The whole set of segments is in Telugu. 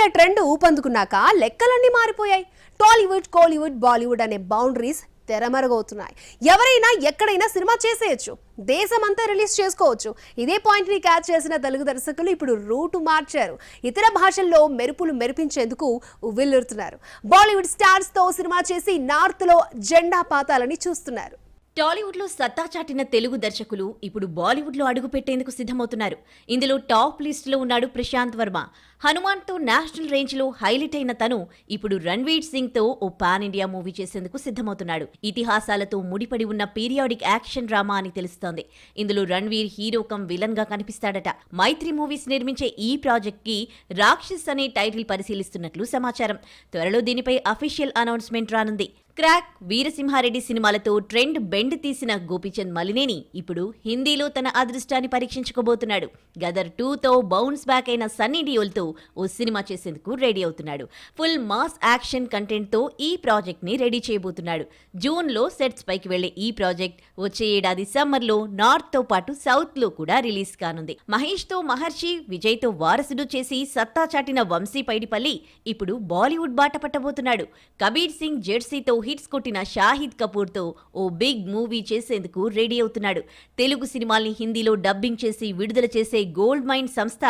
మీడియా ట్రెండ్ ఊపందుకున్నాక లెక్కలన్నీ మారిపోయాయి. టాలీవుడ్, కోలీవుడ్, బాలీవుడ్ అనే బౌండరీస్ తెరమరుగవుతున్నాయి. ఎవరైనా ఎక్కడైనా సినిమా చేసేయచ్చు, దేశమంతా రిలీజ్ చేసుకోవచ్చు. ఇదే పాయింట్ ని క్యాచ్ చేసిన తెలుగు దర్శకులు ఇప్పుడు రూటు మార్చారు. ఇతర భాషల్లో మెరుపులు మెరిపించేందుకు ఉవ్విల్లురుతున్నారు. బాలీవుడ్ స్టార్స్ తో సినిమా చేసి నార్త్ లో జెండా పాతాలని చూస్తున్నారు. టాలీవుడ్లో సత్తా చాటిన తెలుగు దర్శకులు ఇప్పుడు బాలీవుడ్లో అడుగు పెట్టేందుకు సిద్ధమవుతున్నారు. ఇందులో టాప్ లిస్టులో ఉన్నాడు ప్రశాంత్ వర్మ. హనుమాన్తో నేషనల్ రేంజ్లో హైలైట్ అయిన తను ఇప్పుడు రణ్వీర్ సింగ్తో ఓ పాన్ ఇండియా మూవీ చేసేందుకు సిద్ధమవుతున్నాడు. ఇతిహాసాలతో ముడిపడి ఉన్న పీరియాడిక్ యాక్షన్ డ్రామా అని తెలుస్తోంది. ఇందులో రణ్వీర్ హీరో కమ్ విలన్ గా కనిపిస్తాడట. మైత్రి మూవీస్ నిర్మించే ఈ ప్రాజెక్ట్ కి రాక్షస్ అనే టైటిల్ పరిశీలిస్తున్నట్లు సమాచారం. త్వరలో దీనిపై అఫీషియల్ అనౌన్స్మెంట్ రానుంది. క్రాక్, వీరసింహారెడ్డి సినిమాలతో ట్రెండ్ బెండ్ తీసిన గోపీచంద్ మలినేని ఇప్పుడు హిందీలో తన అదృష్టాన్ని పరీక్షించుకోబోతున్నాడు. గదర్ 2తో బౌన్స్ బ్యాక్ అయిన సన్నీ డియోల్తో ఓ సినిమా చేసేందుకు రెడీ అవుతున్నాడు. ఫుల్ మాస్ యాక్షన్ కంటెంట్తో ఈ ప్రాజెక్ట్ ని రెడీ చేయబోతున్నాడు. జూన్లో సెట్స్ పైకి వెళ్లే ఈ ప్రాజెక్ట్ వచ్చే ఏడాది సమ్మర్లో నార్త్ తో పాటు సౌత్ లో కూడా రిలీజ్ కానుంది. మహేష్ తో మహర్షి, విజయ్ తో వారసుడు చేసి సత్తా చాటిన వంశీ పైడిపల్లి ఇప్పుడు బాలీవుడ్ బాట పట్టబోతున్నాడు. కబీర్ సింగ్ జెర్సీతో హిట్స్ కొట్టిన షాహిద్ కపూర్ తో ఓ బిగ్ మూవీ చేసేందుకు రెడీ అవుతున్నాడు. తెలుగు సినిమాల్ని హిందీలో డబ్బింగ్ చేసి విడుదల చేసే గోల్డ్ మైన్ సంస్థ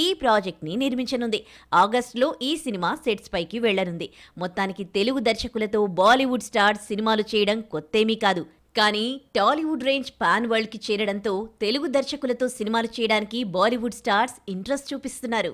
ఈ ప్రాజెక్ట్ ని నిర్మించనుంది. ఆగస్టులో ఈ సినిమా సెట్స్ పైకి వెళ్లనుంది. మొత్తానికి తెలుగు దర్శకులతో బాలీవుడ్ స్టార్స్ సినిమాలు చేయడం కొత్తేమీ కాదు. కానీ టాలీవుడ్ రేంజ్ పాన్ వరల్డ్ కి చేరడంతో తెలుగు దర్శకులతో సినిమాలు చేయడానికి బాలీవుడ్ స్టార్స్ ఇంట్రెస్ట్ చూపిస్తున్నారు.